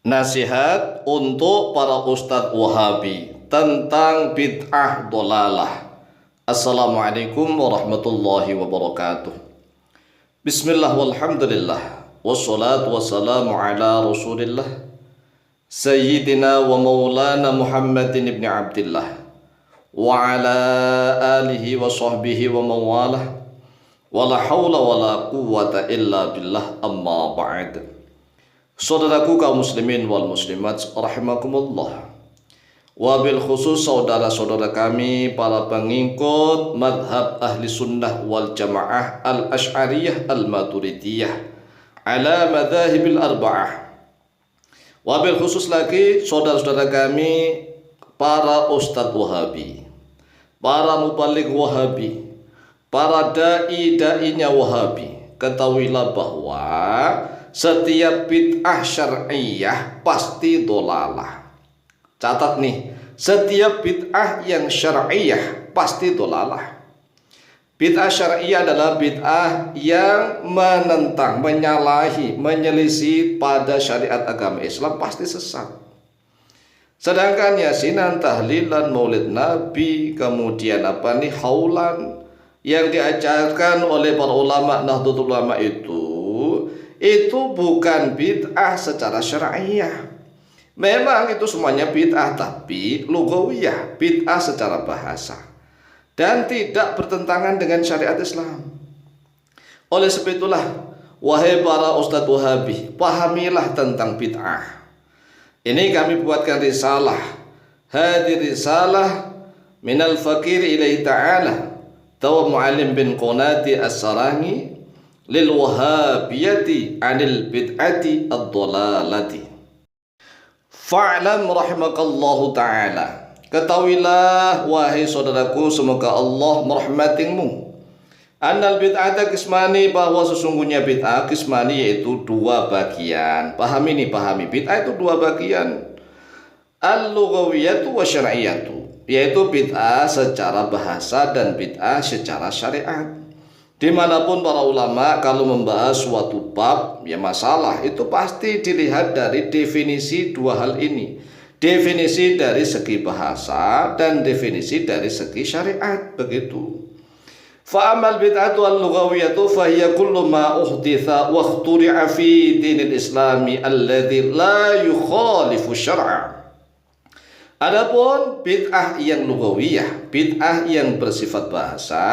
Nasihat untuk para ustadz Wahabi tentang bid'ah dolalah. Assalamualaikum warahmatullahi wabarakatuh. Bismillah walhamdulillah wassalatu wassalamu ala rasulillah Sayyidina wa maulana Muhammadin ibn Abdillah wa ala alihi wa sahbihi wa mawalah wa la hawla wa la quwwata illa billah, amma ba'd. Saudaraku kaum muslimin wal muslimat rahimakumullah, wabil khusus saudara-saudara kami para pengikut madhab ahli sunnah wal jamaah al-ash'ariyah al-maturidiyah ala madhahibil arba'ah. Wabil khusus lagi saudara-saudara kami para ustadz Wahabi, para mubaligh Wahabi, para da'i-da'inya Wahabi. Ketahuilah bahwa setiap bid'ah syar'iyah pasti dolalah. Catat nih, setiap bid'ah yang syar'iyah pasti dolalah. Bid'ah syar'iyah adalah bid'ah yang menentang, menyalahi, menyelisih pada syariat agama Islam, pasti sesat. Sedangkan yasinan, tahlilan, maulid nabi, kemudian haulan yang diajarkan oleh para ulama Nahdlatul Ulama itu bukan bid'ah secara syar'iyah. Memang itu semuanya bid'ah, tapi lugawiyah, bid'ah secara bahasa, dan tidak bertentangan dengan syariat Islam. Oleh sebab itulah, wahai para ustadz Wahabi, pahamilah tentang bid'ah. Ini kami buatkan risalah, hadir risalah minal fakir ilaihi ta'ala tawa mu'allim bin Qunati as-Sarangi lil wahabiyati anil bid'ati ad-dalalati. Fa'lam rahimakallahu ta'ala. Ketahuilah wahai saudaraku, semoga Allah merahmatimu, annal bid'ata qismani, bahwa sesungguhnya bid'ah qismani yaitu dua bagian. Pahami nih, pahami, bid'ah itu dua bagian, al-lughawiyatu wa syar'iyatu, yaitu bid'ah secara bahasa dan bid'ah secara syariat. Dimanapun para ulama kalau membahas suatu bab, ya masalah, itu pasti dilihat dari definisi dua hal ini. Definisi dari segi bahasa dan definisi dari segi syariat, begitu. Fa'amal bid'atu al-lughawiyatu fahiya kullu ma uhditha wa ikhturi'a fi dinil islami alladhi la yukhalifu syar'a. Adapun bid'ah yang lughawiyah, bid'ah yang bersifat bahasa,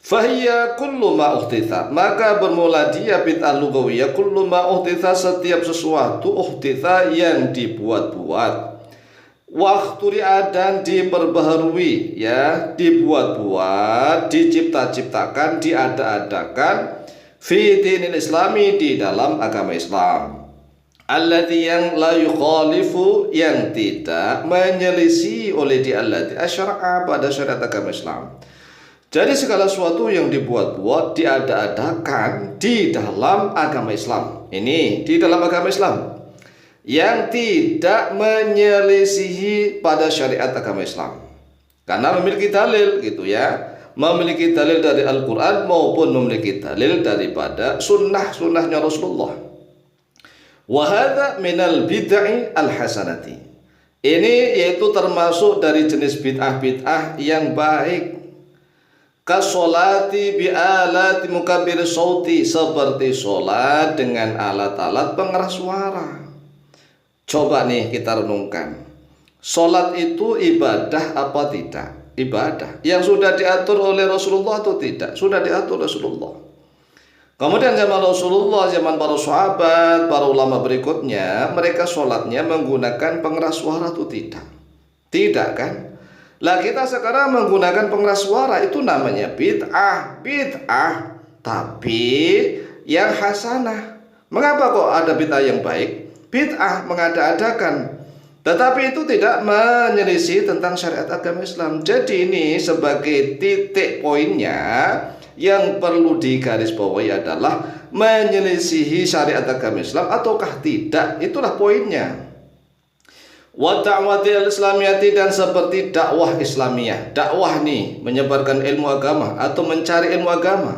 fahiya kullu ma uhditha, maka bermula dia bid'ah lughawiyah kullu ma uhditha, setiap sesuatu uhditha yang dibuat-buat, wakhturi'a dan diperbaharui, ya, dibuat-buat, dicipta-ciptakan, diada-adakan, fi dinil islami, di dalam agama Islam, alladzi yang la yukhalifu, yang tidak menyelisih oleh di alladzi asyara'a, pada syariat agama Islam. Jadi segala sesuatu yang dibuat-buat, diada-adakan di dalam agama Islam, ini di dalam agama Islam, yang tidak menyelisihi pada syariat agama Islam, karena memiliki dalil, gitu ya, memiliki dalil dari Al-Quran maupun memiliki dalil daripada sunnahnya Rasulullah. Wahada minal bid'ah al-hasanati, ini yaitu termasuk dari jenis bid'ah-bid'ah yang baik. Kasolati bi alati mukabbir sauti, seperti sholat dengan alat-alat pengeras suara. Coba nih kita renungkan, sholat itu ibadah apa tidak? Ibadah yang sudah diatur oleh Rasulullah atau tidak? Sudah diatur Rasulullah. Kemudian zaman Rasulullah, zaman para sahabat, para ulama berikutnya, mereka sholatnya menggunakan pengeras suara atau tidak? Tidak kan? Lah kita sekarang menggunakan pengeras suara, itu namanya bid'ah, tapi yang hasanah. Mengapa kok ada bid'ah yang baik? Bid'ah mengada-adakan, tetapi itu tidak menyelisih tentang syariat agama Islam. Jadi ini sebagai titik poinnya yang perlu digarisbawahi adalah menyelisihi syariat agama Islam ataukah tidak, itulah poinnya. Wa da'wati al-islamiyati, dan seperti dakwah Islamiyah. Dakwah nih menyebarkan ilmu agama atau mencari ilmu agama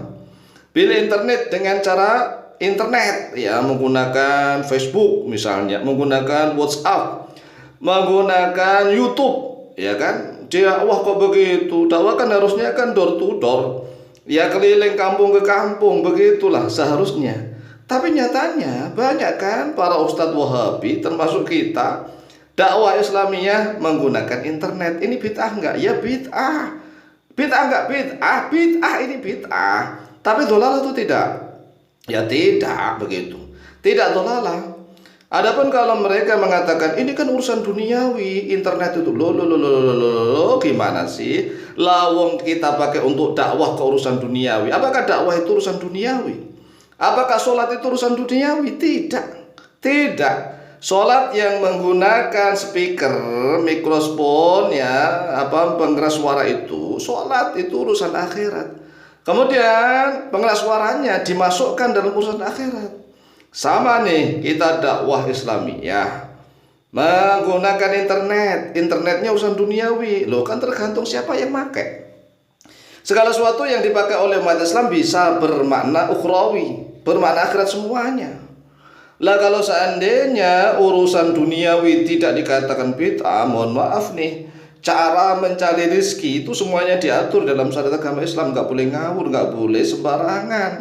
bil internet dengan cara internet, ya, menggunakan Facebook misalnya, menggunakan WhatsApp, menggunakan YouTube, ya kan? Dia, wah kok begitu? Dakwah kan harusnya kan door to door, ya, keliling kampung ke kampung, begitulah seharusnya. Tapi nyatanya banyak kan para ustadz Wahabi termasuk kita, dakwah Islamiyah menggunakan internet. Ini bid'ah enggak? Ya bid'ah. Bid'ah enggak? Bid'ah. Bid'ah, ini bid'ah. Tapi dolalah itu tidak? Ya tidak begitu. Tidak dolalah. Adapun kalau mereka mengatakan ini kan urusan duniawi, internet itu lo gimana sih? Lawong kita pakai untuk dakwah ke urusan duniawi. Apakah dakwah itu urusan duniawi? Apakah sholat itu urusan duniawi? Tidak. Tidak. Sholat yang menggunakan speaker, mikrofon, ya, penggeras suara itu, sholat itu urusan akhirat. Kemudian pengeras suaranya dimasukkan dalam urusan akhirat. Sama nih kita dakwah Islamiyah menggunakan internet. Internetnya urusan duniawi. Loh, kan tergantung siapa yang pakai. Segala sesuatu yang dipakai oleh umat Islam bisa bermakna ukhrawi, bermakna akhirat semuanya. Lah kalau seandainya urusan duniawi tidak dikatakan bid'ah, mohon maaf nih, cara mencari rezeki itu semuanya diatur dalam syariat agama Islam. Nggak boleh ngawur, nggak boleh sembarangan.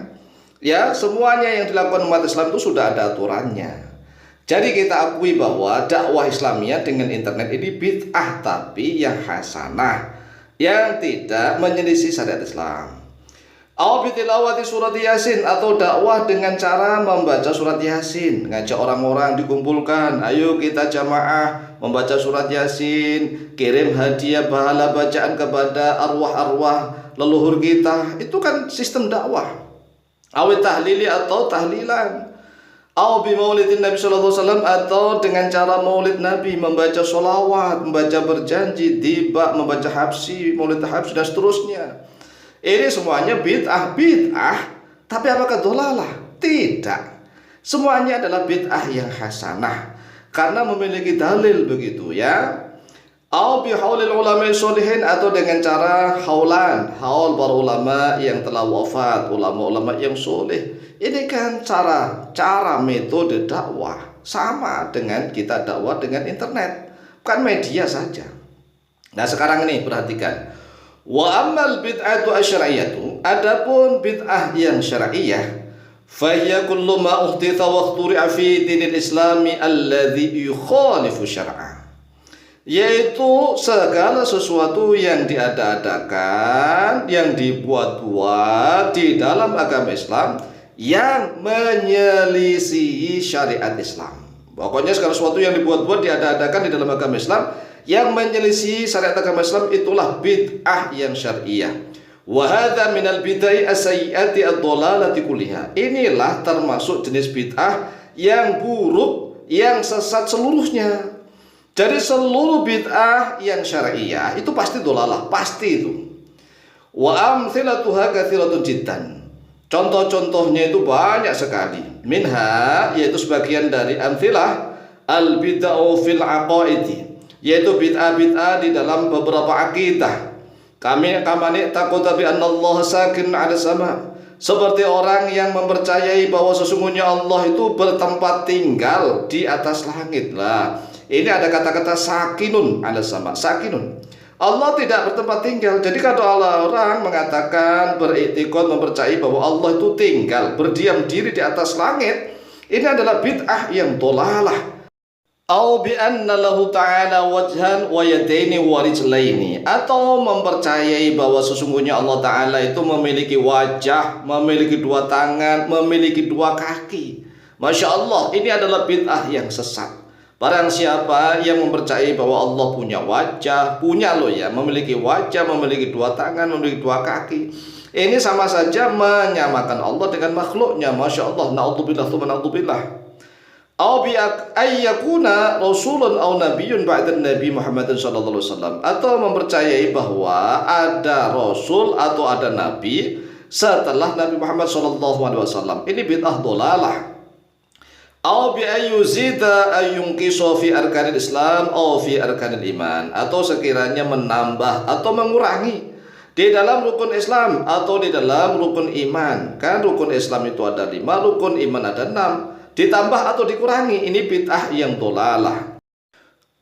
Ya, semuanya yang dilakukan umat Islam itu sudah ada aturannya. Jadi kita akui bahwa dakwah Islamiyah dengan internet ini bid'ah, tapi yang hasanah, yang tidak menyelisih syariat Islam. Au bitilawati surat Yasin, atau dakwah dengan cara membaca surat Yasin, ngajak orang-orang dikumpulkan, ayo kita jamaah membaca surat Yasin, kirim hadiah pahala bacaan kepada arwah-arwah leluhur kita. Itu kan sistem dakwah. Awit tahlili, atau tahlilan. Au bi maulidin Nabi sallallahu alaihi wasallam, atau dengan cara maulid Nabi, membaca sholawat, membaca berjanji, tiba membaca habsi, maulid habsi dan seterusnya. Ini semuanya bid'ah, tapi apakah dolalah? Tidak. Semuanya adalah bid'ah yang hasanah karena memiliki dalil, begitu ya. Au bi haulil ulama sholihin, atau dengan cara haul para ulama yang telah wafat, ulama-ulama yang soleh. Ini kan cara metode dakwah sama dengan kita dakwah dengan internet, bukan media saja. Nah sekarang ini perhatikan. Wa ammal bid'atu asy'ariyatu, adapun bid'ah yang syar'iyah, fa hiya kullu ma uhditha wa ikhturi'a fi dinil islami alladhi yukhalifu syar'a, yaitu segala sesuatu yang diada-adakan, yang dibuat-buat di dalam agama Islam yang menyelisihi syariat Islam. Pokoknya segala sesuatu yang dibuat-buat, diada-adakan di dalam agama Islam yang menyelisih syariat agama Islam, itulah bid'ah yang syar'iyah. Wa hadza minal bid'ah as-sayyi'ati ad-dhalalati kulliha. Inilah termasuk jenis bid'ah yang buruk, yang sesat seluruhnya. Jadi seluruh bid'ah yang syar'iyah itu pasti dhalalah, pasti itu. Wa amthilatuha katsiratun jiddan. Contoh-contohnya itu banyak sekali. Minha, yaitu sebagian dari amthilah, al-bid'ah fil aqaidi, yaitu bid'ah-bid'ah di dalam beberapa akidah. Kamani takut bi anna Allah sakin 'ala sama, seperti orang yang mempercayai bahwa sesungguhnya Allah itu bertempat tinggal di atas langit. Lah, ini ada kata-kata sakinun 'ala sama, sakinun. Allah tidak bertempat tinggal. Jadi kalau orang mengatakan, beriktikad, mempercayai bahwa Allah itu tinggal, berdiam diri di atas langit, ini adalah bid'ah yang dhalalah. Au bi anna lahu ta'ala wajhan wa yadaini wa rijlaini, atau mempercayai bahwa sesungguhnya Allah Ta'ala itu memiliki wajah, memiliki dua tangan, memiliki dua kaki. Masya Allah, ini adalah bid'ah yang sesat. Barang siapa yang mempercayai bahwa Allah punya wajah, punya loh ya, memiliki wajah, memiliki dua tangan, memiliki dua kaki, ini sama saja menyamakan Allah dengan makhluknya. Masya Allah, na'udzubillah, tsumma na'udzubillah. Au bi ayyakuna rasulun aw nabiyyun ba'da Nabi Muhammad sallallahu alaihi wasallam, atau mempercayai bahwa ada rasul atau ada nabi setelah Nabi Muhammad sallallahu alaihi wasallam. Ini bid'ah dhalalah. Au bi ayyuzida ayyunqisu fi arkanil Islam aw fi arkanil iman, atau sekiranya menambah atau mengurangi di dalam rukun Islam atau di dalam rukun iman. Kan rukun Islam itu ada 5, rukun iman ada 6. Ditambah atau dikurangi, ini bid'ah yang dolalah.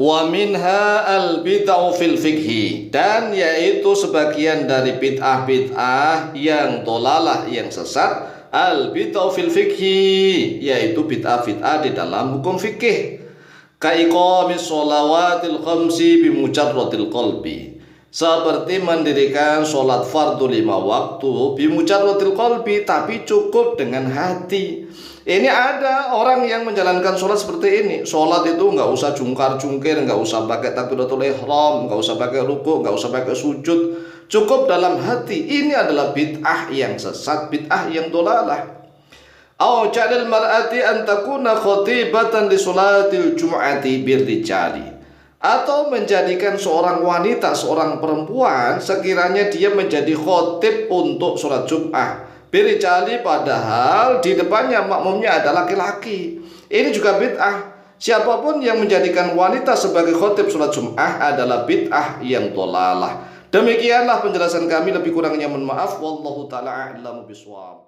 Wa minha al-bid'ah fil fikhi, dan yaitu sebagian dari bid'ah-bid'ah yang dolalah, yang sesat, al-bid'ah fil fikhi, yaitu bid'ah-bid'ah di dalam hukum fikih. Ka iqamis sholawatil khamsi bi mujarradil qalbi, seperti mendirikan sholat fardu 5 waktu bi mujarradil qalbi, tapi cukup dengan hati. Ini ada orang yang menjalankan sholat seperti ini. Sholat itu nggak usah jungkar-jungkir, nggak usah pakai takbiratul ihram, nggak usah pakai ruku, nggak usah pakai sujud, cukup dalam hati. Ini adalah bid'ah yang sesat, bid'ah yang dolalah. Au ja'alil mar'ati an takuna khatibatan li sholatil jum'ati birrijali, atau menjadikan seorang wanita, seorang perempuan, sekiranya dia menjadi khotib untuk sholat Jum'ah birijali, padahal di depannya makmumnya ada laki-laki. Ini juga bid'ah. Siapapun yang menjadikan wanita sebagai khotib sholat Jum'ah adalah bid'ah yang dolalah. Demikianlah penjelasan kami, lebih kurangnya mohon maaf. Wallahu ta'ala a'lamu bishawab.